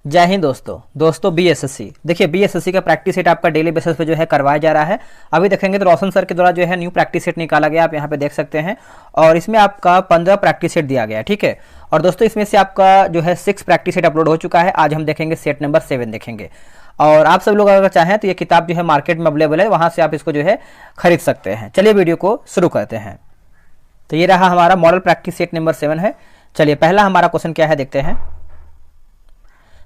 जय हिंद दोस्तों बीएसएससी देखिए बीएसएससी का प्रैक्टिस सेट आपका डेली बेसिस पे जो है करवाया जा रहा है। अभी देखेंगे तो रोशन सर के द्वारा जो है न्यू प्रैक्टिस सेट निकाला गया, आप यहाँ पे देख सकते हैं। और इसमें आपका 15 प्रैक्टिस सेट दिया गया है, ठीक है। और दोस्तों इसमें से आपका जो है 6 प्रैक्टिस सेट अपलोड हो चुका है। आज हम देखेंगे सेट नंबर 7 देखेंगे। और आप सब लोग अगर चाहें तो ये किताब जो है मार्केट में अवेलेबल है, वहाँ से आप इसको जो है खरीद सकते हैं। चलिए वीडियो को शुरू करते हैं। तो ये रहा हमारा मॉडल प्रैक्टिस सेट नंबर 7 है। चलिए पहला हमारा क्वेश्चन क्या है देखते हैं।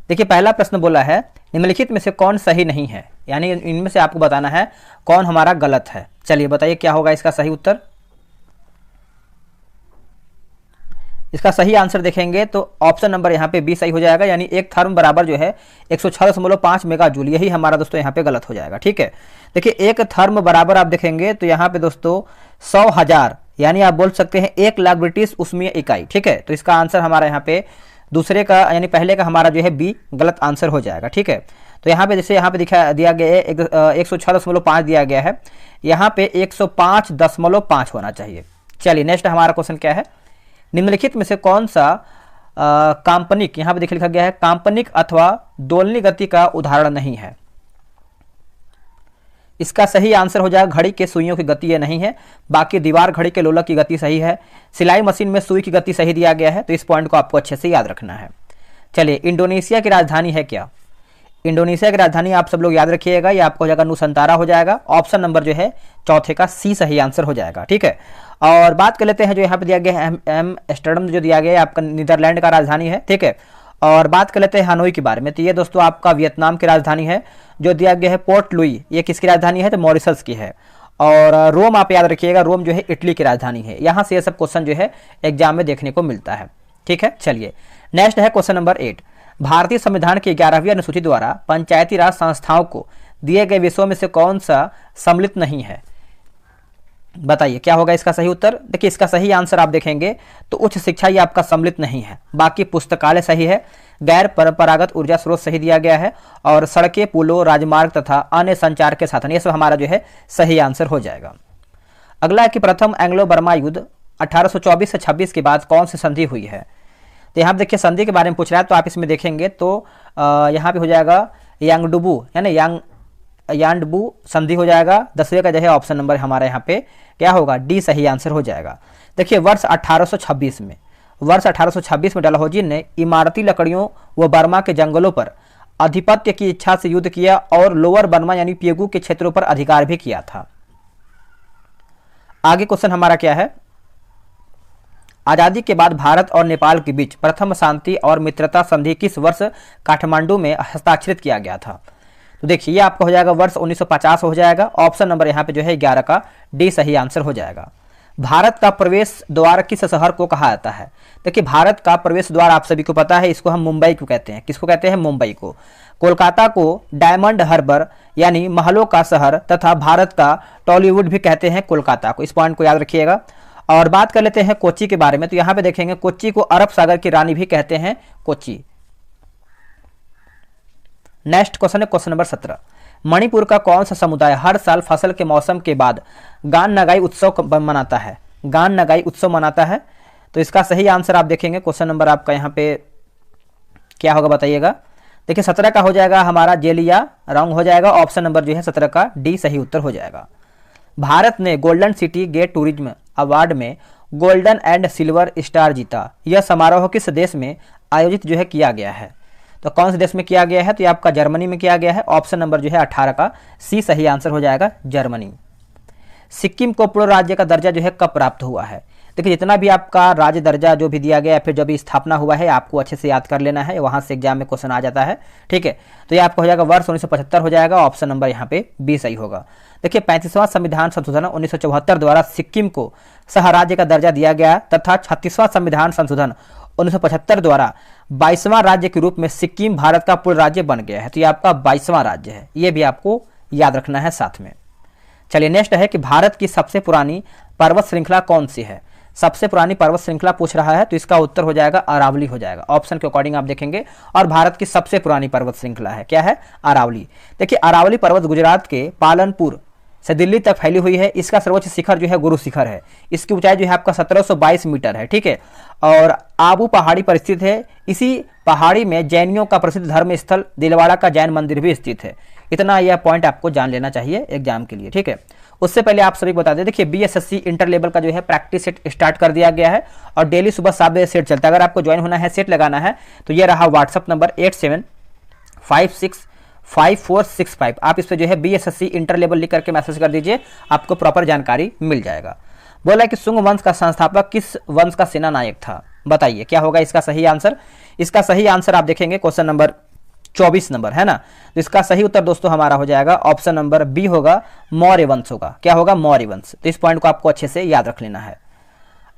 देखिए पहला प्रश्न बोला है निम्नलिखित में से कौन सही नहीं है, यानी इनमें से आपको बताना है कौन हमारा गलत है। चलिए बताइए क्या होगा इसका सही उत्तर। इसका सही आंसर देखेंगे तो ऑप्शन नंबर यहाँ पे बी सही हो जाएगा, यानी एक थर्म बराबर जो है 106.5 मेगा जूल, यही हमारा दोस्तों यहाँ पे गलत हो जाएगा, ठीक है। देखिए एक थर्म बराबर आप देखेंगे तो यहाँ पे दोस्तों 100,000 यानी आप बोल सकते हैं 1 लाख ब्रिटिश उष्मीय इकाई, ठीक है। तो इसका आंसर हमारा यहाँ पे दूसरे का यानी पहले का हमारा जो है बी गलत आंसर हो जाएगा, ठीक है। तो यहाँ पे जैसे यहाँ पे दिया गया है 106.5 दिया गया है, यहाँ पे 105.5 होना चाहिए। चलिए नेक्स्ट हमारा क्वेश्चन क्या है, निम्नलिखित में से कौन सा काल्पनिक, यहाँ पे लिखा गया है काल्पनिक अथवा दोलनी गति का उदाहरण नहीं है। इसका सही आंसर हो जाएगा घड़ी के सुइयों की गति ये नहीं है, बाकी दीवार घड़ी के लोलक की गति सही है। सिलाई मशीन में सुई की गति सही दिया गया है, तो इस पॉइंट को आपको अच्छे से याद रखना है। चलिए इंडोनेशिया की राजधानी है क्या। इंडोनेशिया की राजधानी आप सब लोग याद रखिएगा, ये आपको हो जाएगा नुसंतारा हो जाएगा। ऑप्शन नंबर जो है चौथे का सी सही आंसर हो जाएगा, ठीक है। और बात कर लेते हैं जो यहाँ पे दिया गया है एम्स्टर्डम जो दिया गया है आपका नीदरलैंड का राजधानी है, ठीक है। और बात कर लेते हैं हनोई के बारे में, तो ये दोस्तों आपका वियतनाम की राजधानी है। जो दिया गया है पोर्ट लुई, ये किसकी राजधानी है, तो मॉरिशस की है। और रोम आप याद रखिएगा, रोम जो है इटली की राजधानी है। यहाँ से ये सब क्वेश्चन जो है एग्जाम में देखने को मिलता है, ठीक है। चलिए नेक्स्ट है क्वेश्चन नंबर 8, भारतीय संविधान की 11वीं अनुसूची द्वारा पंचायती राज संस्थाओं को दिए गए विषयों में से कौन सा सम्मिलित नहीं है। बताइए क्या होगा इसका सही उत्तर। देखिए इसका सही आंसर आप देखेंगे तो उच्च शिक्षा ये आपका सम्मिलित नहीं है, बाकी पुस्तकालय सही है, गैर परंपरागत ऊर्जा स्रोत सही दिया गया है, और सड़कें, पुलों, राजमार्ग तथा अन्य संचार के साधन, ये सब हमारा जो है सही आंसर हो जाएगा। अगला है कि प्रथम एंग्लो बर्मा युद्ध 1824 से 26 के बाद कौन सी संधि हुई है। तो यहाँ देखिए संधि के बारे में पूछ रहा है, तो आप इसमें देखेंगे तो यहाँ पे हो जाएगा यांगडुबू यानी यांडबू संधि हो जाएगा। 10वें का जो है ऑप्शन नंबर हमारे यहाँ पे क्या होगा, डी सही आंसर हो जाएगा। देखिए वर्ष 1826 में डलहौजी ने इमारती लकड़ियों व बर्मा के जंगलों पर आधिपत्य की इच्छा से युद्ध किया और लोअर बर्मा यानी पिएगू के क्षेत्रों पर अधिकार भी किया था। आगे क्वेश्चन हमारा क्या है, आजादी के बाद भारत और नेपाल के बीच प्रथम शांति और मित्रता संधि किस वर्ष काठमांडू में हस्ताक्षरित किया गया था। तो देखिए ये आपका हो जाएगा वर्ष 1950 हो जाएगा। ऑप्शन नंबर यहाँ पे जो है 11 का डी सही आंसर हो जाएगा। भारत का प्रवेश द्वार किस शहर को कहा जाता है। देखिए भारत का प्रवेश द्वार आप सभी को पता है, इसको हम मुंबई को कहते हैं। किसको कहते हैं, मुंबई को। कोलकाता को डायमंड हार्बर यानी महलों का शहर तथा भारत का टॉलीवुड भी कहते हैं कोलकाता को, इस पॉइंट को याद रखिएगा। और बात कर लेते हैं कोच्चि के बारे में, तो यहाँ पे देखेंगे कोच्चि को अरब सागर की रानी भी कहते हैं कोच्चि। नेक्स्ट क्वेश्चन है क्वेश्चन नंबर 17, मणिपुर का कौन सा समुदाय हर साल फसल के मौसम के बाद गान नगाई उत्सव मनाता है। गान नगाई उत्सव मनाता है, तो इसका सही आंसर आप देखेंगे क्वेश्चन नंबर आपका यहाँ पे क्या होगा बताइएगा। देखिए 17 का हो जाएगा हमारा जेलिया रंग हो जाएगा। ऑप्शन नंबर जो है 17 का डी सही उत्तर हो जाएगा। भारत ने Golden City Gate Tourism Award में गोल्डन एंड सिल्वर स्टार जीता। यह समारोह किस देश में आयोजित जो है किया गया है, तो कौन से देश में किया गया है, तो ये आपका जर्मनी में किया गया है। ऑप्शन नंबर जो है 18 का सी सही आंसर हो जाएगा, जर्मनी। सिक्किम को पूर्ण राज्य का दर्जा जो है कब प्राप्त हुआ है। देखिए जितना भी आपका राज्य दर्जा जो भी दिया गया है, फिर जब भी स्थापना हुआ है, आपको अच्छे से याद कर लेना है, वहां से एग्जाम में क्वेश्चन आ जाता है, ठीक है। तो ये आपका हो जाएगा वर्ष 1975 हो जाएगा। ऑप्शन नंबर यहाँ पे बी सही होगा। देखिए 35वां संविधान संशोधन 1974 द्वारा सिक्किम को सह राज्य का दर्जा दिया गया तथा 36वां संविधान संशोधन 1975 द्वारा 22वां राज्य के रूप में सिक्किम भारत का पूर्ण राज्य बन गया है। तो ये आपका 22वां राज्य है, ये भी आपको याद रखना है साथ में। चलिए नेक्स्ट है कि भारत की सबसे पुरानी पर्वत श्रृंखला कौन सी है। सबसे पुरानी पर्वत श्रृंखला पूछ रहा है, तो इसका उत्तर हो जाएगा अरावली हो जाएगा। ऑप्शन के अकॉर्डिंग आप देखेंगे, और भारत की सबसे पुरानी पर्वत श्रृंखला है क्या है, अरावली। देखिए अरावली पर्वत गुजरात के पालनपुर से दिल्ली तक फैली हुई है। इसका सर्वोच्च शिखर जो है गुरु शिखर है। इसकी ऊंचाई जो है आपका 1722 मीटर है, ठीक है। और आबू पहाड़ी पर स्थित है। इसी पहाड़ी में जैनियों का प्रसिद्ध धर्म स्थल दिलवाड़ा का जैन मंदिर भी स्थित है। इतना यह पॉइंट आपको जान लेना चाहिए एग्जाम के लिए, ठीक है। उससे पहले आप सभी को बता दें, देखिए बीएसएससी इंटर लेवल का जो है प्रैक्टिस सेट स्टार्ट कर दिया गया है और डेली सुबह 7 बजे सेट चलता है। अगर आपको ज्वाइन होना है, सेट लगाना है, तो ये रहा व्हाट्सअप नंबर 87565465। आप इस पर जो है बीएसएससी इंटर लेवल लिख करके मैसेज कर दीजिए, आपको प्रॉपर जानकारी मिल जाएगा। बोला कि शुंग वंश का संस्थापक किस वंश का सेना नायक था, बताइए क्या होगा इसका सही आंसर। इसका सही आंसर आप देखेंगे क्वेश्चन नंबर 24 नंबर है ना, तो इसका सही उत्तर दोस्तों हमारा हो जाएगा ऑप्शन नंबर बी होगा, मौर्य वंश होगा। क्या होगा? मौर्य वंश। तो इस पॉइंट को आपको अच्छे से याद रख लेना है।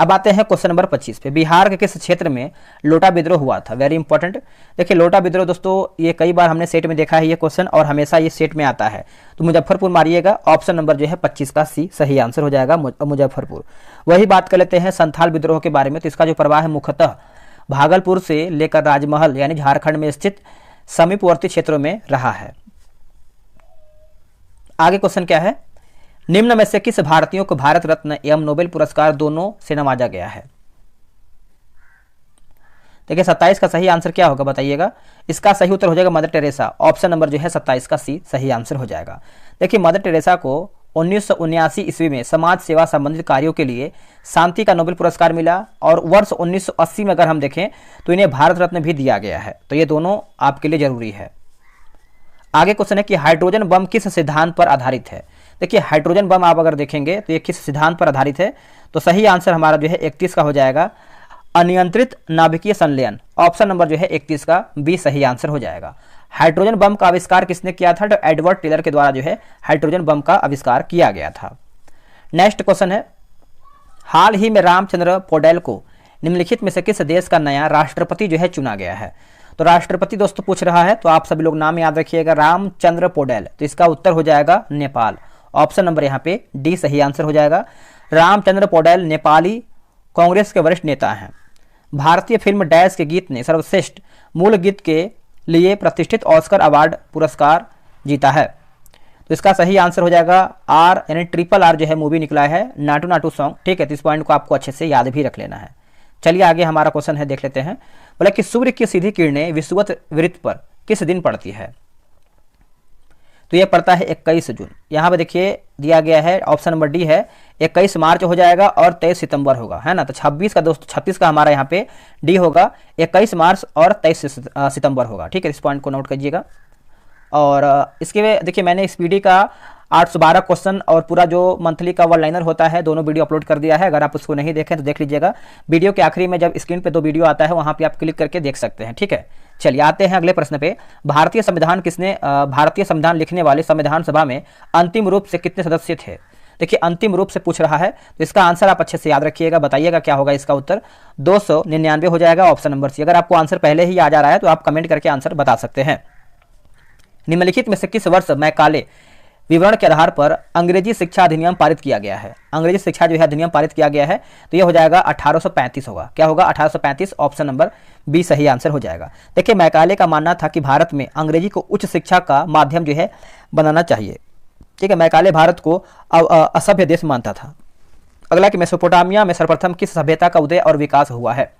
अब आते हैं क्वेश्चन नंबर 25 पे। बिहार के किस क्षेत्र में लोटा विद्रोह हुआ था? Very important. देखिए लोटा विद्रोह दोस्तों ये कई बार हमने सेट में देखा है ये क्वेश्चन, और हमेशा ये सेट में आता है। तो मुजफ्फरपुर मारिएगा, ऑप्शन नंबर जो है 25 का सी सही आंसर हो जाएगा, मुजफ्फरपुर। वही बात कर लेते हैं संथाल विद्रोह के बारे में। तो इसका जो प्रवाह है मुख्यतः भागलपुर से लेकर राजमहल यानी झारखंड में स्थित समीपवर्ती क्षेत्रों में रहा है। आगे क्वेश्चन क्या है? निम्न में से किस भारतीयों को भारत रत्न एवं नोबेल पुरस्कार दोनों से नवाजा गया है? देखिए 27 का सही आंसर क्या होगा बताइएगा। इसका सही उत्तर हो जाएगा मदर टेरेसा। ऑप्शन नंबर जो है 27 का सी सही आंसर हो जाएगा। देखिए मदर टेरेसा को 1979 ईस्वी में समाज सेवा संबंधित कार्यों के लिए शांति का नोबेल पुरस्कार मिला, और वर्ष 1980 में अगर हम देखें तो इन्हें भारत रत्न भी दिया गया है। तो ये दोनों आपके लिए जरूरी है। आगे क्वेश्चन है कि हाइड्रोजन बम किस सिद्धांत पर आधारित है? देखिए हाइड्रोजन बम आप अगर देखेंगे तो ये किस सिद्धांत पर आधारित है? तो सही आंसर हमारा जो है 31 का हो जाएगा, अनियंत्रित नाभिकीय संलयन। ऑप्शन नंबर जो है 31 का बी सही आंसर हो जाएगा। हाइड्रोजन बम का आविष्कार किसने किया था? तो एडवर्ड टेलर के द्वारा जो है हाइड्रोजन बम का आविष्कार किया गया था। नेक्स्ट क्वेश्चन है, हाल ही में रामचंद्र पौडेल को निम्नलिखित में से किस देश का नया राष्ट्रपति जो है चुना गया है? तो राष्ट्रपति दोस्तों पूछ रहा है, तो आप सभी लोग नाम याद रखिएगा, रामचंद्र पौडेल। तो इसका उत्तर हो जाएगा नेपाल। ऑप्शन नंबर यहाँ पे डी सही आंसर हो जाएगा। रामचंद्र पौडेल नेपाली कांग्रेस के वरिष्ठ नेता हैं। भारतीय फिल्म डैश के गीत ने सर्वश्रेष्ठ मूल गीत के लिए प्रतिष्ठित ऑस्कर अवार्ड पुरस्कार जीता है। तो इसका सही आंसर हो जाएगा आर, यानी ट्रिपल आर जो है मूवी निकला है, नाटू नाटू सॉन्ग, ठीक है। तो इस पॉइंट को आपको अच्छे से याद भी रख लेना है। चलिए आगे हमारा क्वेश्चन है, देख लेते हैं। बोला कि सूर्य की सीधी किरणें विषुवत वृत्त पर किस दिन पड़ती है? तो यह पड़ता है 21 जून। यहाँ पे देखिए दिया गया है, ऑप्शन नंबर डी है, 21 मार्च हो जाएगा और 23 सितंबर होगा, है ना। तो 26 का दोस्तों 36 का हमारा यहाँ पे डी होगा, 21 मार्च और 23 सितंबर होगा, ठीक है। इस पॉइंट को नोट कीजिएगा। और इसके देखिए मैंने इस पीडी का 812 क्वेश्चन और पूरा जो मंथली का वन लाइनर होता है दोनों वीडियो अपलोड कर दिया है। अगर आप उसको नहीं देखें तो देख लीजिएगा। वीडियो के आखिरी में जब स्क्रीन पे 2 वीडियो आता है वहां पे आप क्लिक करके देख सकते हैं, ठीक है। चलिए आते हैं अगले प्रश्न पे। भारतीय संविधान लिखने वाले संविधान सभा में अंतिम रूप से कितने सदस्य थे? देखिए अंतिम रूप से पूछ रहा है, तो इसका आंसर आप अच्छे से याद रखिएगा। बताइएगा क्या होगा इसका उत्तर? 299 हो जाएगा, ऑप्शन नंबर सी। अगर आपको आंसर पहले ही आ जा रहा है तो आप कमेंट करके आंसर बता सकते हैं। निम्नलिखित में से किस वर्ष मैकाले विवरण के आधार पर अंग्रेजी शिक्षा अधिनियम पारित किया गया है? अंग्रेजी शिक्षा जो है अधिनियम पारित किया गया है, तो यह हो जाएगा 1835 होगा। क्या होगा? 1835, ऑप्शन नंबर बी सही आंसर हो जाएगा। देखिए मैकाले का मानना था कि भारत में अंग्रेजी को उच्च शिक्षा का माध्यम जो है बनाना चाहिए, ठीक है। मैकाले भारत को असभ्य देश मानता था। अगला कि मेसोपोटामिया में सर्वप्रथम किस सभ्यता का उदय और विकास हुआ है?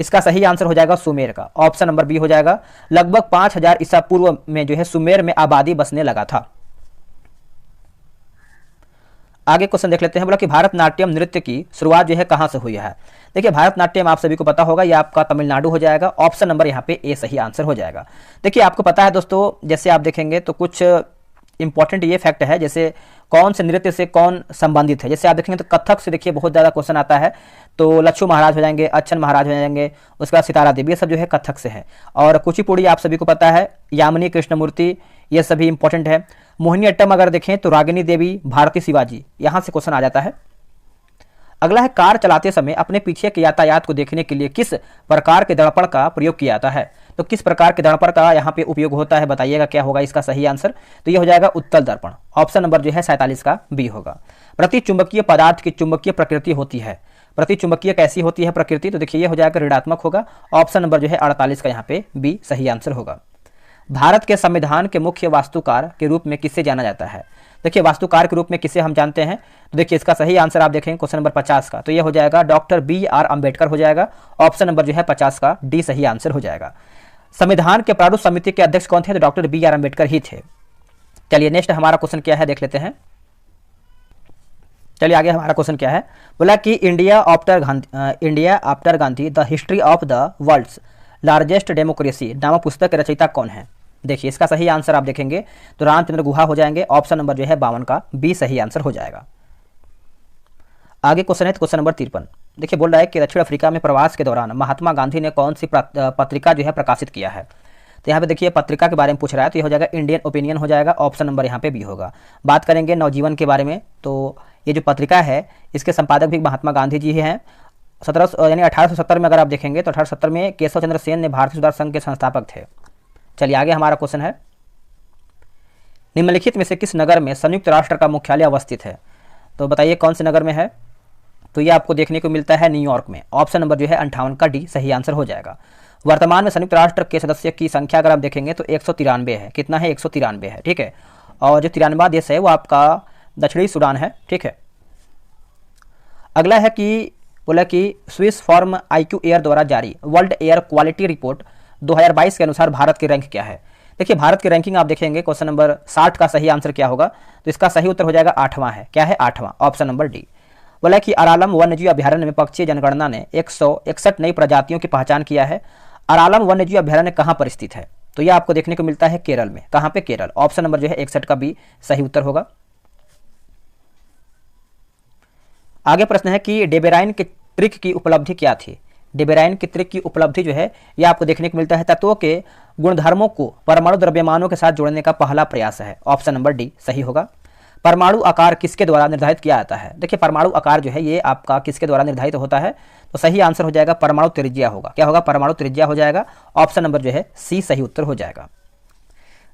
इसका सही आंसर हो जाएगा सुमेर का, ऑप्शन नंबर बी हो जाएगा। लगभग 5000 ईसा पूर्व में जो है सुमेर में आबादी बसने लगा था। आगे क्वेश्चन देख लेते हैं। बोला कि भारतनाट्यम नृत्य की शुरुआत जो है कहां से हुई है? देखिए भारतनाट्यम आप सभी को पता होगा, ये आपका तमिलनाडु हो जाएगा। ऑप्शन नंबर यहाँ पे ए सही आंसर हो जाएगा। देखिए आपको पता है दोस्तों, जैसे आप देखेंगे तो कुछ इंपॉर्टेंट ये फैक्ट है, जैसे कौन से नृत्य से कौन संबंधित है। जैसे आप देखेंगे तो कथक से देखिए बहुत ज़्यादा क्वेश्चन आता है, तो लच्छू महाराज हो जाएंगे, अच्छन महाराज हो जाएंगे, उसके बाद सितारा देवी, ये सब जो है कथक से है। और कुचिपुड़ी आप सभी को पता है, यामिनी कृष्णमूर्ति, ये सभी इंपॉर्टेंट है। मोहिनी अट्टम अगर देखें तो रागिनी देवी, भारती शिवाजी, यहाँ से क्वेश्चन आ जाता है। अगला है, कार चलाते समय अपने पीछे के यातायात को देखने के लिए किस प्रकार के दर्पण का प्रयोग किया जाता है? तो किस प्रकार के दर्पण का यहाँ पे उपयोग होता है? बताइएगा क्या होगा इसका सही आंसर? तो ये हो जाएगा उत्तल दर्पण। ऑप्शन नंबर जो है 47 का बी होगा। प्रति चुंबकीय पदार्थ की चुंबकीय प्रकृति होती है, प्रति चुंबकीय कैसी होती है प्रकृति? तो देखिए ये हो जाएगा ऋणात्मक होगा। ऑप्शन नंबर जो है 48 का यहाँ पे बी सही आंसर होगा। भारत के संविधान के मुख्य वास्तुकार के रूप में किसे जाना जाता है? देखिए वास्तुकार के रूप में किसे हम जानते हैं, तो देखिए इसका सही आंसर आप देखें क्वेश्चन नंबर 50 का, तो ये हो जाएगा डॉक्टर BR अम्बेडकर हो जाएगा। ऑप्शन नंबर जो है 50 का डी सही आंसर हो जाएगा। संविधान के प्रारूप समिति के अध्यक्ष कौन थे? तो डॉक्टर BR अम्बेडकर ही थे। चलिए नेक्स्ट हमारा क्वेश्चन क्या है देख लेते हैं। चलिए आगे हमारा क्वेश्चन क्या है, बोला कि India after Gandhi the history of the world's largest democracy नामक पुस्तक के रचयिता कौन है? देखिए इसका सही आंसर आप देखेंगे तो रामचंद्र गुहा हो जाएंगे। ऑप्शन नंबर जो है 52 का बी सही आंसर हो जाएगा। आगे क्वेश्चन है क्वेश्चन नंबर 53। देखिए बोल रहा है कि दक्षिण अफ्रीका में प्रवास के दौरान महात्मा गांधी ने कौन सी पत्रिका जो है प्रकाशित किया है? तो यहाँ पे देखिए पत्रिका के बारे में पूछ रहा है, तो ये हो जाएगा इंडियन ओपिनियन हो जाएगा। ऑप्शन नंबर यहाँ पे बी होगा। बात करेंगे नवजीवन के बारे में, तो ये जो पत्रिका है इसके संपादक भी महात्मा गांधी जी हैं। 1870 में अगर आप देखेंगे तो 1870 में केशव चंद्र सेन ने भारतीय सुधार संघ के संस्थापक थे। चलिए आगे हमारा क्वेश्चन है, निम्नलिखित में से किस नगर में संयुक्त राष्ट्र का मुख्यालय अवस्थित है? तो बताइए कौन से नगर में है? तो ये आपको देखने को मिलता है न्यूयॉर्क में। ऑप्शन नंबर जो है 58 का डी सही आंसर हो जाएगा। वर्तमान में संयुक्त राष्ट्र के सदस्य की संख्या अगर आप देखेंगे तो 193 है। कितना है? 193 है, ठीक है। और जो 93वां देश है वो आपका दक्षिणी सूडान है, ठीक है। अगला है कि बोला कि स्विस फॉर्म IQ एयर द्वारा जारी वर्ल्ड एयर क्वालिटी रिपोर्ट 2022 के अनुसार भारत की रैंक क्या है? देखिए भारत की रैंकिंग आप देखेंगे क्वेश्चन नंबर 60 का सही आंसर क्या होगा? तो इसका सही उत्तर हो जाएगा 8वां है। क्या है? 8वां, ऑप्शन नंबर डी। बोला कि अरालम वन्यजीव अभ्यारण्य में पक्षीय जनगणना ने 161 नई प्रजातियों की पहचान किया है। अरालम वन्यजीव अभ्यारण्य कहाँ पर स्थित है? तो यह आपको देखने को मिलता है केरल में। कहाँ पे? केरल। ऑप्शन नंबर जो है 61 का बी सही उत्तर होगा। आगे प्रश्न है कि डेबेराइन के ट्रिक की उपलब्धि क्या थी? डेबेराइन की ट्रिक की उपलब्धि जो है यह आपको देखने को मिलता है तत्वों के गुणधर्मों को परमाणु द्रव्यमानों के साथ जोड़ने का पहला प्रयास है। ऑप्शन नंबर डी सही होगा। परमाणु आकार किसके द्वारा निर्धारित किया जाता है? देखिए परमाणु आकार जो है ये आपका किसके द्वारा निर्धारित होता है? तो सही आंसर हो जाएगा परमाणु त्रिज्या होगा। क्या होगा? परमाणु त्रिज्या हो जाएगा। ऑप्शन नंबर जो है सी सही उत्तर हो जाएगा।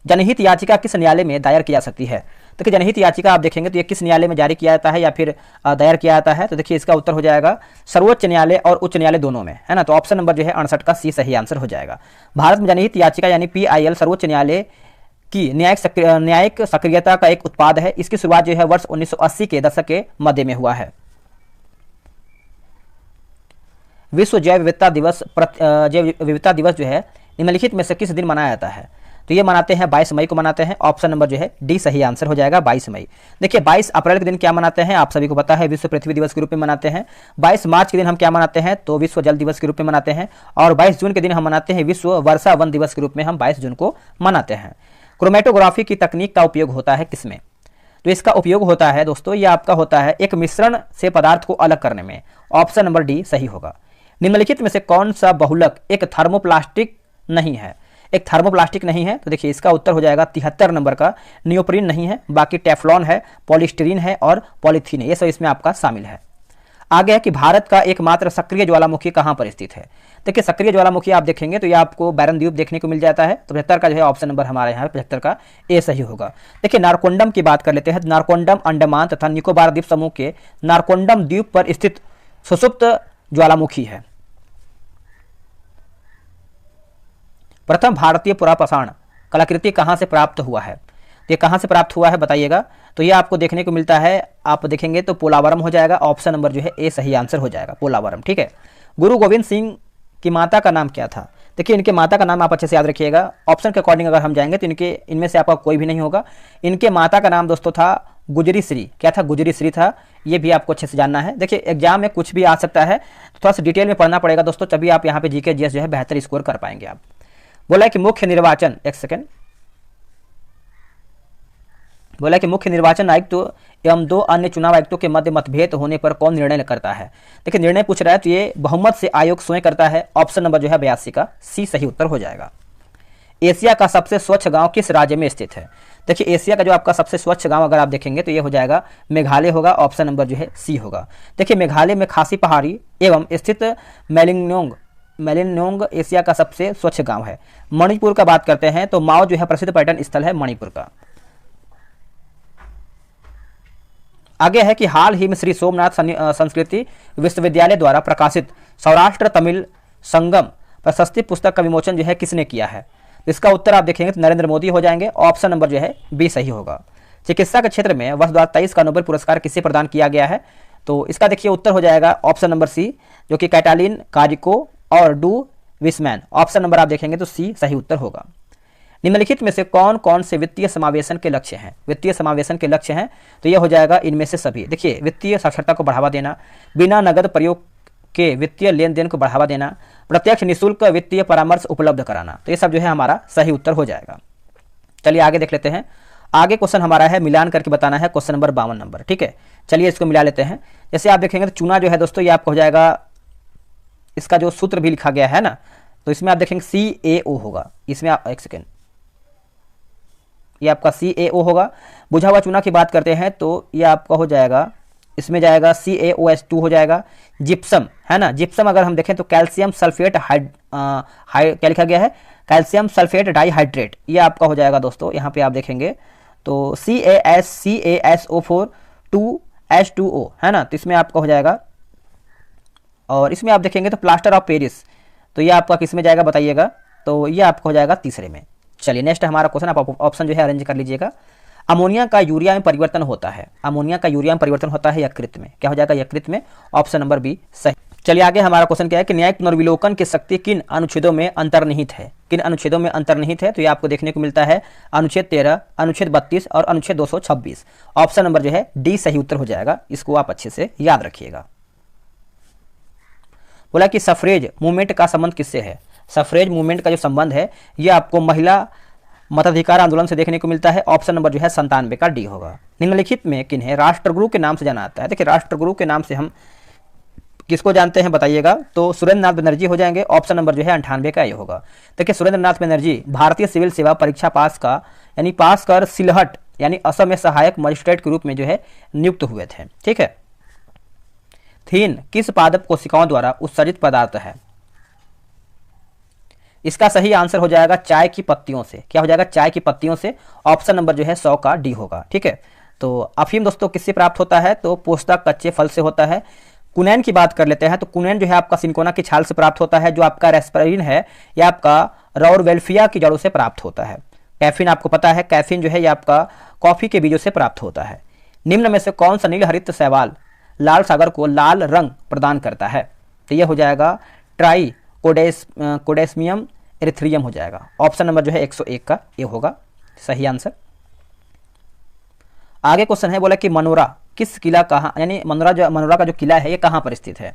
जनहित याचिका किस न्यायालय में दायर की जा सकती है? देखिए जनहित याचिका आप देखेंगे तो ये किस न्यायालय में जारी किया जाता है या फिर दायर किया जाता है? तो देखिए इसका उत्तर हो जाएगा सर्वोच्च न्यायालय और उच्च न्यायालय दोनों में, है ना। तो ऑप्शन नंबर जो है 68 का सी सही आंसर हो जाएगा। भारत में जनहित याचिका यानी PIL सर्वोच्च न्यायालय की न्यायिक सक्रियता का एक उत्पाद है। इसकी शुरुआत जो है वर्ष 1980 के दशक के मध्य में हुआ है। विश्व जैव विविधता दिवस जो है निम्नलिखित में से किस दिन मनाया जाता है? तो ये मनाते हैं 22 मई को मनाते हैं। ऑप्शन नंबर जो है डी सही आंसर हो जाएगा 22 मई। देखिए 22 अप्रैल के दिन क्या मनाते हैं? आप सभी को पता है विश्व पृथ्वी दिवस के रूप में मनाते हैं। 22 मार्च के दिन हम क्या मनाते हैं? तो विश्व जल दिवस के रूप में मनाते हैं। और 22 जून के दिन हम मनाते हैं विश्व वर्षा वन दिवस के रूप में हम 22 जून को मनाते हैं। क्रोमेटोग्राफी की तकनीक का उपयोग होता है किसमें? तो इसका उपयोग होता है दोस्तों ये आपका होता है एक मिश्रण से पदार्थ को अलग करने में। ऑप्शन नंबर डी सही होगा। निम्नलिखित में से कौन सा बहुलक एक थर्मोप्लास्टिक नहीं है? एक थर्मोप्लास्टिक नहीं है, तो देखिए इसका उत्तर हो जाएगा 73 नंबर का नियोप्रीन नहीं है। बाकी टेफ्लॉन है, पॉलीस्टीरीन है और पॉलीथीन है, ये सब इसमें आपका शामिल है। आगे है कि भारत का एकमात्र सक्रिय ज्वालामुखी कहाँ पर स्थित है? देखिए सक्रिय ज्वालामुखी आप देखेंगे तो ये आपको बैरन द्वीप देखने को मिल जाता है। तो 75 का जो है ऑप्शन नंबर हमारे यहाँ 75 का ए सही होगा। देखिए नारकोंडम की बात कर लेते हैं। नारकोंडम अंडमान तथा निकोबार द्वीप समूह के नारकोंडम द्वीप पर स्थित सुषुप्त ज्वालामुखी है। प्रथम भारतीय पुरापाषाण कलाकृति कहाँ से प्राप्त हुआ है? ये कहाँ से प्राप्त हुआ है बताइएगा। तो ये आपको देखने को मिलता है, आप देखेंगे तो पोलावरम हो जाएगा। ऑप्शन नंबर जो है ए सही आंसर हो जाएगा पोलावरम, ठीक है। गुरु गोविंद सिंह की माता का नाम क्या था? देखिए इनके माता का नाम आप अच्छे से याद रखिएगा। ऑप्शन के अकॉर्डिंग अगर हम जाएंगे तो इनमें से आपका कोई भी नहीं होगा। इनके माता का नाम दोस्तों था गुजरी श्री। क्या था? गुजरी श्री था। ये भी आपको अच्छे से जानना है। देखिए एग्जाम में कुछ भी आ सकता है, तो थोड़ा सा डिटेल में पढ़ना पड़ेगा दोस्तों, तभी आप यहाँ पे जीके जीएस जो है बेहतर स्कोर कर पाएंगे आप। बोला कि मुख्य निर्वाचन आयुक्त एवं दो अन्य चुनाव आयुक्तों के मध्य मतभेद होने पर कौन निर्णय करता है? देखिए निर्णय पूछ रहा है तो ये बहुमत से आयोग स्वयं करता है। ऑप्शन नंबर जो है 82 का सी सही उत्तर हो जाएगा। एशिया का सबसे स्वच्छ गांव किस राज्य में स्थित है? देखिए एशिया का जो आपका सबसे स्वच्छ गांव अगर आप देखेंगे तो ये हो जाएगा मेघालय होगा। ऑप्शन नंबर जो है सी होगा। देखिए मेघालय में खासी पहाड़ी एवं स्थित मेलिनोंग एशिया का सबसे स्वच्छ गांव है। मणिपुर का बात करते हैं तो माओ जो है प्रसिद्ध पर्यटन स्थल है मणिपुर का। आगे है कि हाल ही में श्री सोमनाथ संस्कृति विश्वविद्यालय द्वारा प्रकाशित सौराष्ट्र तमिल संगम प्रशस्ति पुस्तक का विमोचन जो है किसने किया है? इसका उत्तर आप देखेंगे तो नरेंद्र मोदी हो जाएंगे। ऑप्शन नंबर जो है बी सही होगा। चिकित्सा के क्षेत्र में वर्ष 2023 का नोबेल पुरस्कार किसे प्रदान किया गया है? तो इसका देखिए उत्तर हो जाएगा ऑप्शन नंबर सी, जो कि कैटालिन कारिको और डू विस्मैन। ऑप्शन नंबर आप देखेंगे तो सी सही उत्तर होगा। निम्नलिखित में से कौन कौन से वित्तीय समावेशन के लक्ष्य हैं? वित्तीय समावेशन के लक्ष्य हैं तो यह हो जाएगा इनमें से सभी। देखिए, वित्तीय साक्षरता को बढ़ावा देना, बिना नगद प्रयोग के वित्तीय लेन देन को बढ़ावा देना, प्रत्यक्ष निःशुल्क वित्तीय परामर्श उपलब्ध कराना, तो ये सब जो है हमारा सही उत्तर हो जाएगा। चलिए आगे देख लेते हैं। आगे क्वेश्चन हमारा है मिलान करके बताना है, क्वेश्चन नंबर 52 नंबर। ठीक है, चलिए इसको मिला लेते हैं। जैसे आप देखेंगे तो चूना जो है दोस्तों ये आपका हो जाएगा, इसका जो सूत्र भी लिखा गया है ना, तो इसमें आप देखेंगे CaO होगा। इसमें आप एक सेकेंड, ये आपका CaO होगा। बुझा हुआ चूना की बात करते हैं तो ये आपका हो जाएगा, इसमें जाएगा CaOH2 हो जाएगा। जिप्सम है ना, जिप्सम अगर हम देखें तो कैल्शियम सल्फेट क्या लिखा गया है, कैल्शियम सल्फेट डाइहाइड्रेट, ये आपका हो जाएगा दोस्तों। यहाँ पे आप देखेंगे तो CaSO4 2H2O है ना, तो इसमें आपका हो जाएगा। और इसमें आप देखेंगे तो प्लास्टर ऑफ पेरिस, तो ये आपका किस में जाएगा बताइएगा? तो ये आपका हो जाएगा तीसरे में। चलिए नेक्स्ट हमारा क्वेश्चन, आप ऑप्शन जो है अरेंज कर लीजिएगा। अमोनिया का यूरिया में परिवर्तन होता है, अमोनिया का यूरिया में परिवर्तन होता है यकृत में, क्या हो जाएगा? यकृत में। ऑप्शन नंबर बी सही। चलिए आगे हमारा क्वेश्चन क्या है कि न्यायिक पुनर्विलोकन की शक्ति किन अनुच्छेदों में अंतर्निहित है? किन अनुच्छेदों में अंतर्निहित है? तो ये आपको देखने को मिलता है अनुच्छेद 13, अनुच्छेद 32 और अनुच्छेद 226। ऑप्शन नंबर जो है डी सही उत्तर हो जाएगा, इसको आप अच्छे से याद रखिएगा। बोला कि सफरेज मूवमेंट का संबंध किससे है? सफरेज मूवमेंट का जो संबंध है ये आपको महिला मताधिकार आंदोलन से देखने को मिलता है। ऑप्शन नंबर जो है 97 का डी होगा। निम्नलिखित में किन्हें राष्ट्रगुरु के नाम से जाना जाता है? देखिए, राष्ट्रगुरु के नाम से हम किसको जानते हैं बताइएगा? तो सुरेंद्र नाथ बनर्जी हो जाएंगे। ऑप्शन नंबर जो है 98 का ये होगा। देखिए, सुरेंद्र नाथ बनर्जी भारतीय सिविल सेवा परीक्षा पास कर सिलहट यानी असम में सहायक मजिस्ट्रेट के रूप में जो है नियुक्त हुए थे। ठीक है। थीन किस पादप कोशिकाओं द्वारा उत्सर्जित पदार्थ है? इसका सही आंसर हो जाएगा चाय की पत्तियों से। क्या हो जाएगा? चाय की पत्तियों से। ऑप्शन नंबर जो है 100 का डी होगा। ठीक है। तो अफीम दोस्तों किससे प्राप्त होता है? तो पोस्ता कच्चे फल से होता है। कुनैन की बात कर लेते हैं तो कुनैन जो है आपका सिंकोना की छाल से प्राप्त होता है। जो आपका रेस्परिन है यह आपका रॉरवेल्फिया की जड़ों से प्राप्त होता है। कैफीन आपको पता है, कैफीन जो है ये आपका कॉफी के बीजों से प्राप्त होता है। निम्न में से कौन सा नील हरित शैवाल लाल सागर को लाल रंग प्रदान करता है? तो यह हो जाएगा ट्राई कोडेस्मियम एरिथ्रियम हो जाएगा। ऑप्शन नंबर जो है 101 का ये होगा सही आंसर। आगे क्वेश्चन है, बोला कि मनोरा किस किला कहाँ, यानी मनोरा का जो किला है ये कहाँ पर स्थित है?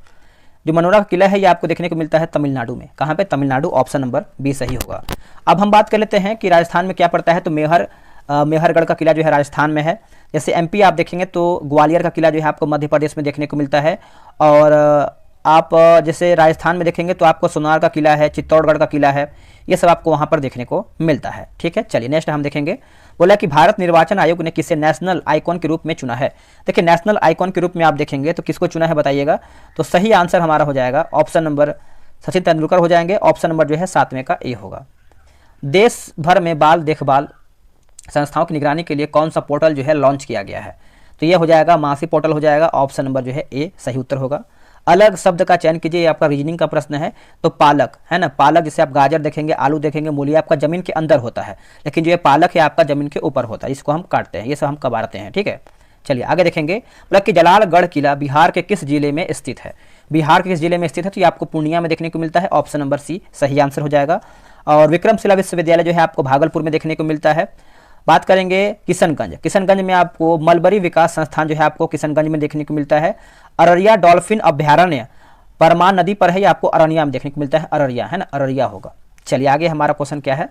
जो मनोरा का किला है ये आपको देखने को मिलता है तमिलनाडु में। कहाँ पे? तमिलनाडु। ऑप्शन नंबर बी सही होगा। अब हम बात कर लेते हैं कि राजस्थान में क्या पड़ता है। तो मेहरगढ़ का किला जो है राजस्थान में है। जैसे MP आप देखेंगे तो ग्वालियर का किला जो है आपको मध्य प्रदेश में देखने को मिलता है। और आप जैसे राजस्थान में देखेंगे तो आपको सोनार का किला है, चित्तौड़गढ़ का किला है, ये सब आपको वहाँ पर देखने को मिलता है। ठीक है। चलिए नेक्स्ट हम देखेंगे। बोला कि भारत निर्वाचन आयोग ने किसे नेशनल आइकॉन के रूप में चुना है? देखिए, नेशनल आइकॉन के रूप में आप देखेंगे तो किसको चुना है बताइएगा? तो सही आंसर हमारा हो जाएगा ऑप्शन नंबर सचिन तेंदुलकर हो जाएंगे। ऑप्शन नंबर जो है 7वें का ए होगा। देश भर में बाल देखभाल संस्थाओं की निगरानी के लिए कौन सा पोर्टल जो है लॉन्च किया गया है? तो यह हो जाएगा मासी पोर्टल हो जाएगा। ऑप्शन नंबर जो है ए सही उत्तर होगा। अलग शब्द का चयन कीजिए, ये आपका रीजनिंग का प्रश्न है। तो पालक है ना, पालक जैसे आप गाजर देखेंगे, आलू देखेंगे, मूली आपका जमीन के अंदर होता है, लेकिन जो ये पालक है आपका जमीन के ऊपर होता है, इसको हम काटते हैं, ये सब हम कबाड़ते हैं। ठीक है। चलिए आगे देखेंगे। बोला कि जलालगढ़ किला बिहार के किस जिले में स्थित है? बिहार के किस जिले में स्थित है? तो ये आपको पूर्णिया में देखने को मिलता है। ऑप्शन नंबर सी सही आंसर हो जाएगा। और विक्रमशिला विश्वविद्यालय जो है आपको भागलपुर में देखने को मिलता है। बात करेंगे किशनगंज में आपको मलबरी विकास संस्थान जो है आपको किशनगंज में देखने को मिलता है। अररिया डॉल्फिन अभ्यारण्य परमान नदी पर है, ये आपको अररिया में देखने को मिलता है। अररिया है ना, अररिया होगा। चलिए आगे हमारा क्वेश्चन क्या है?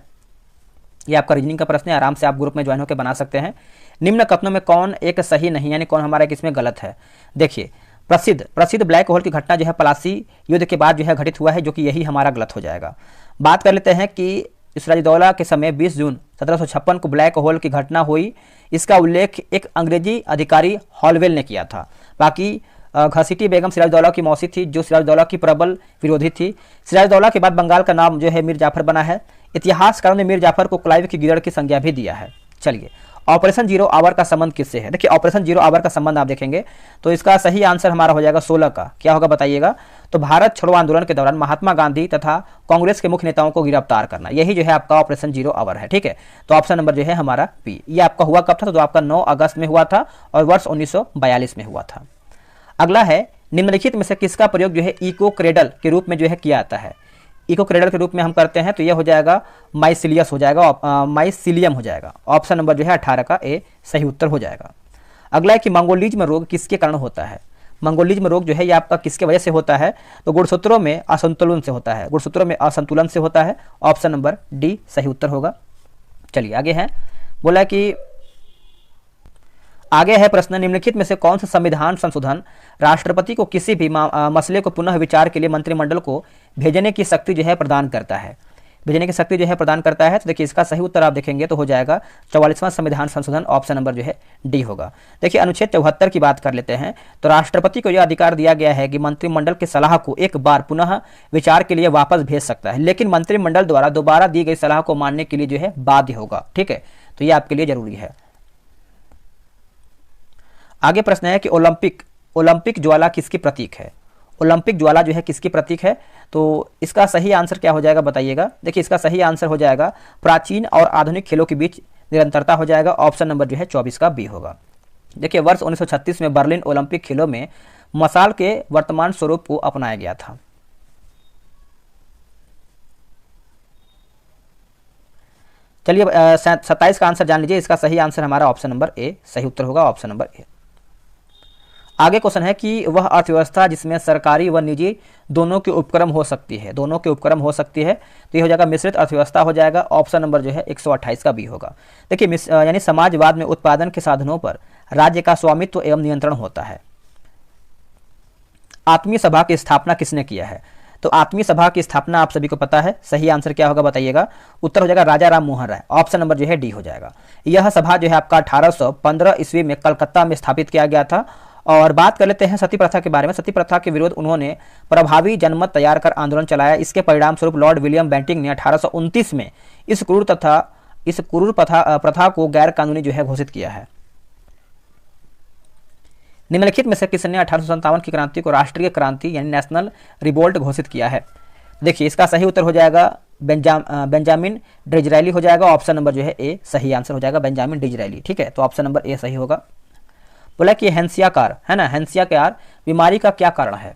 ये आपका रीजनिंग का प्रश्न है, आराम से आप ग्रुप में ज्वाइन होकर बना सकते हैं। निम्न कथनों में कौन एक सही नहीं, यानी कौन हमारा इसमें गलत है? देखिए, प्रसिद्ध ब्लैक होल की घटना जो है पलासी युद्ध के बाद जो है घटित हुआ है, जो कि यही हमारा गलत हो जाएगा। बात कर लेते हैं कि सिराजुद्दौला के समय 20 जून 1756 को ब्लैक होल की घटना हुई, इसका उल्लेख एक अंग्रेजी अधिकारी हॉलवेल ने किया था। बाकी घसीटी बेगम सिराजुद्दौला की मौसी थी, जो सिराजुद्दौला की प्रबल विरोधी थी। सिराजुद्दौला के बाद बंगाल का नाम जो है मीर जाफर बना है। इतिहासकारों ने मीर जाफर को क्लाइव की गिरद की संज्ञा भी दिया है। चलिए, ऑपरेशन जीरो आवर का संबंध किससे है? देखिए, ऑपरेशन जीरो आवर का संबंध आप देखेंगे तो इसका सही आंसर हमारा हो जाएगा 16 का। क्या होगा बताइएगा? तो भारत छोड़ो आंदोलन के दौरान महात्मा गांधी तथा कांग्रेस के मुख्य नेताओं को गिरफ्तार करना, यही जो है आपका ऑपरेशन 0 आवर है। ठीक है, तो ऑप्शन नंबर जो है हमारा बी। ये आपका हुआ कब था? तो आपका 9 अगस्त में हुआ था और वर्ष 1942 में हुआ था। अगला है, निम्नलिखित में से किसका प्रयोग जो है इको क्रेडल के रूप में जो है किया जाता है? इको क्रेडल के रूप में हम करते हैं तो यह हो जाएगा माइसिलियस हो जाएगा, माइसिलियम हो जाएगा। ऑप्शन नंबर जो है 18 का ए सही उत्तर हो जाएगा। अगला है कि मंगोलिज्म रोग किसके कारण होता है? मंगोलिज्म रोग जो है ये आपका किसके वजह से होता है? तो गुणसूत्रों में असंतुलन से होता है, गुणसूत्रों में असंतुलन से होता है। ऑप्शन नंबर डी सही उत्तर होगा। चलिए आगे है, बोला कि आगे है प्रश्न, निम्नलिखित में से कौन सा संविधान संशोधन राष्ट्रपति को किसी भी मसले को पुनः विचार के लिए मंत्रिमंडल को भेजने की शक्ति जो है प्रदान करता है? भेजने की शक्ति जो है प्रदान करता है। तो देखिए इसका सही उत्तर आप देखेंगे तो हो जाएगा 44वां संविधान संशोधन। ऑप्शन नंबर जो है डी होगा। देखिए अनुच्छेद 74 की बात कर लेते हैं। तो राष्ट्रपति को यह अधिकार दिया गया है कि मंत्रिमंडल की सलाह को एक बार पुनः विचार के लिए वापस भेज सकता है, लेकिन मंत्रिमंडल द्वारा दोबारा दी गई सलाह को मानने के लिए जो है बाध्य होगा। ठीक है, तो यह आपके लिए जरूरी है। आगे प्रश्न है कि ओलंपिक ज्वाला किसकी प्रतीक है? ओलंपिक ज्वाला जो है किसकी प्रतीक है? तो इसका सही आंसर क्या हो जाएगा बताइएगा। देखिए इसका सही आंसर हो जाएगा प्राचीन और आधुनिक खेलों के बीच निरंतरता हो जाएगा। ऑप्शन नंबर जो है 24 का बी होगा। देखिए वर्ष 1936 में बर्लिन ओलंपिक खेलों में मशाल के वर्तमान स्वरूप को अपनाया गया था। चलिए 27 का आंसर जान लीजिए। इसका सही आंसर हमारा ऑप्शन नंबर ए सही उत्तर होगा। Option number A. आगे क्वेश्चन है कि वह अर्थव्यवस्था जिसमें सरकारी व निजी दोनों के उपक्रम हो सकती है, दोनों के उपक्रम हो सकती है, तो ये हो जाएगा मिश्रित अर्थव्यवस्था हो जाएगा। ऑप्शन नंबर जो है 128 का बी होगा। देखिए यानी समाजवाद में उत्पादन के साधनों पर राज्य का स्वामित्व एवं नियंत्रण होता है। आत्मीय सभा की स्थापना किसने किया है? तो आत्मीय सभा की स्थापना आप सभी को पता है। सही आंसर क्या होगा बताइएगा। उत्तर हो जाएगा राजा राम मोहन राय। ऑप्शन नंबर जो है डी हो जाएगा। यह सभा जो है आपका 1815 ईस्वी में कलकत्ता में स्थापित किया गया था। और बात कर लेते हैं सती प्रथा के बारे में। सती प्रथा के विरोध उन्होंने प्रभावी जनमत तैयार कर आंदोलन चलाया। इसके परिणाम स्वरूप लॉर्ड विलियम बेंटिंग ने 1829 में इस क्रूर प्रथा को गैर कानूनी जो है घोषित किया है। निम्नलिखित में से किसने 1857 की क्रांति को राष्ट्रीय क्रांति यानी नेशनल रिवोल्ट घोषित किया है? देखिए इसका सही उत्तर हो जाएगा बेंजामिन डिज़रायली हो जाएगा। ऑप्शन नंबर जो है ए सही आंसर हो जाएगा, बेंजामिन डिज़रायली। ठीक है, तो ऑप्शन नंबर ए सही होगा। बोला कि हैंसियाकार है ना, हैंसियाकार बीमारी का क्या कारण है?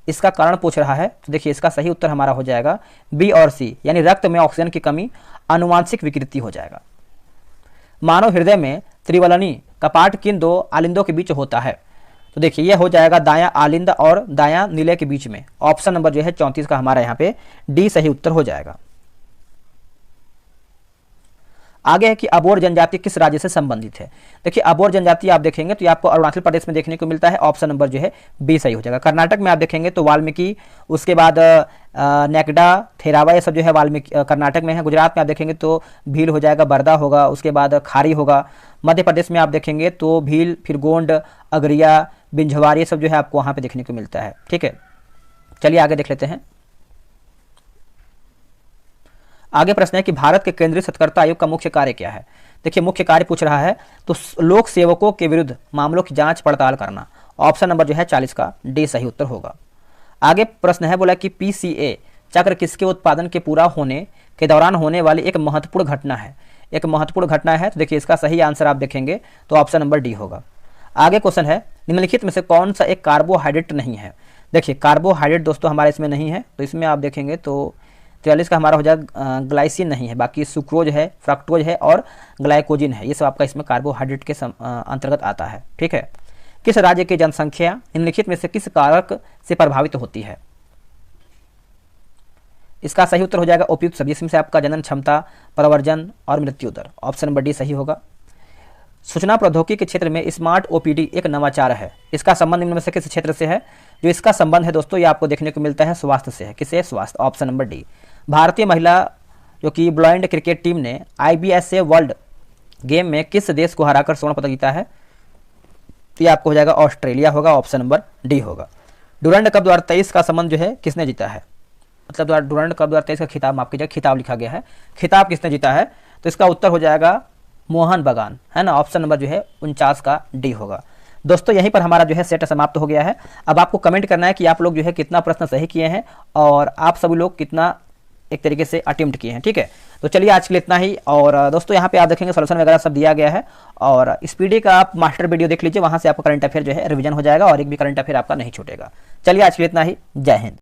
इसका कारण पूछ रहा है। तो देखिए इसका सही उत्तर हमारा हो जाएगा बी और सी, यानी रक्त में ऑक्सीजन की कमी, आनुवांशिक विकृति हो जाएगा। मानव हृदय में त्रिवलनी कपाट किन दो आलिंदों के बीच होता है? तो देखिए यह हो जाएगा दायां आलिंद और दायां नीले के बीच में। ऑप्शन नंबर जो है 34 का हमारा यहाँ पे डी सही उत्तर हो जाएगा। आगे है कि अबोर जनजाति किस राज्य से संबंधित है? देखिए अबोर जनजाति आप देखेंगे तो ये आपको अरुणाचल प्रदेश में देखने को मिलता है। ऑप्शन नंबर जो है बी सही हो जाएगा। कर्नाटक में आप देखेंगे तो वाल्मीकि, उसके बाद नेकडा, थेरावा, ये सब जो है वाल्मीकि कर्नाटक में है। गुजरात में आप देखेंगे तो भील हो जाएगा, बरदा होगा, उसके बाद खारी होगा। मध्य प्रदेश में आप देखेंगे तो भील, फिर गोंड, अगरिया, बिंझवार, ये सब जो है आपको वहाँ पे देखने को मिलता है। ठीक है, चलिए आगे देख लेते हैं। आगे प्रश्न है कि भारत के केंद्रीय सत्कर्ता आयोग का मुख्य कार्य क्या है? देखिए मुख्य कार्य पूछ रहा है तो लोक सेवकों के विरुद्ध मामलों की जांच पड़ताल करना। ऑप्शन नंबर जो है 40 का डी सही उत्तर होगा। आगे प्रश्न है, बोला कि पीसीए चक्र किसके उत्पादन के पूरा होने के दौरान होने वाली एक महत्वपूर्ण घटना है? एक महत्वपूर्ण घटना है। तो देखिए इसका सही आंसर आप देखेंगे तो ऑप्शन नंबर डी होगा। आगे क्वेश्चन है, निम्नलिखित में से कौन सा एक कार्बोहाइड्रेट नहीं है? देखिए कार्बोहाइड्रेट दोस्तों हमारे इसमें नहीं है, तो इसमें आप देखेंगे तो 43 का हमारा हो जाएगा ग्लाइसिन नहीं है, बाकी सुक्रोज है, फ्रक्टोज है और ग्लाइकोजिन है। ये सब आपका इसमें कार्बोहाइड्रेट के अंतर्गत आता है। ठीक है, किस राज्य की जनसंख्या निम्नलिखित में से किस कारक से प्रभावित होती है? इसका सही उत्तर हो जाएगा उपयुक्त सभी, जिसमें से आपका जनन क्षमता, प्रवर्जन और मृत्यु दर। ऑप्शन नंबर डी सही होगा। सूचना प्रौद्योगिकी के क्षेत्र में स्मार्ट ओपीडी एक नवाचार है। इसका संबंध इनमें से किस क्षेत्र से है? जो इसका संबंध है दोस्तों ये आपको देखने को मिलता है स्वास्थ्य से है। किसे? स्वास्थ्य। Option number D. भारतीय महिला जो कि ब्लाइंड क्रिकेट टीम ने IBSA वर्ल्ड गेम में किस देश को हराकर स्वर्ण पदक जीता है? तो ये आपको हो जाएगा ऑस्ट्रेलिया होगा। ऑप्शन नंबर डी होगा। डुरंड कप 2023 का संबंध जो है किसने जीता है? मतलब डुरंड कप 2023 का खिताब, माफ कीजिएगा खिताब लिखा गया है, खिताब किसने जीता है? तो इसका उत्तर हो जाएगा मोहन बगान, है ना। ऑप्शन नंबर जो है 49 का डी होगा। दोस्तों यहीं पर हमारा जो है सेट समाप्त हो गया है। अब आपको कमेंट करना है कि आप लोग जो है कितना प्रश्न सही किए हैं और आप सभी लोग कितना एक तरीके से अटेम्प्ट किए हैं। ठीक है, तो चलिए आज के लिए इतना ही। और दोस्तों यहाँ पे आप देखेंगे सोल्यूशन वगैरह सब दिया गया है, और स्पीडी का आप मास्टर वीडियो देख लीजिए, वहाँ से आपका करंट अफेयर जो है रिवीजन हो जाएगा और एक भी करंट अफेयर आपका नहीं छूटेगा। चलिए आज के लिए इतना ही। जय हिंद।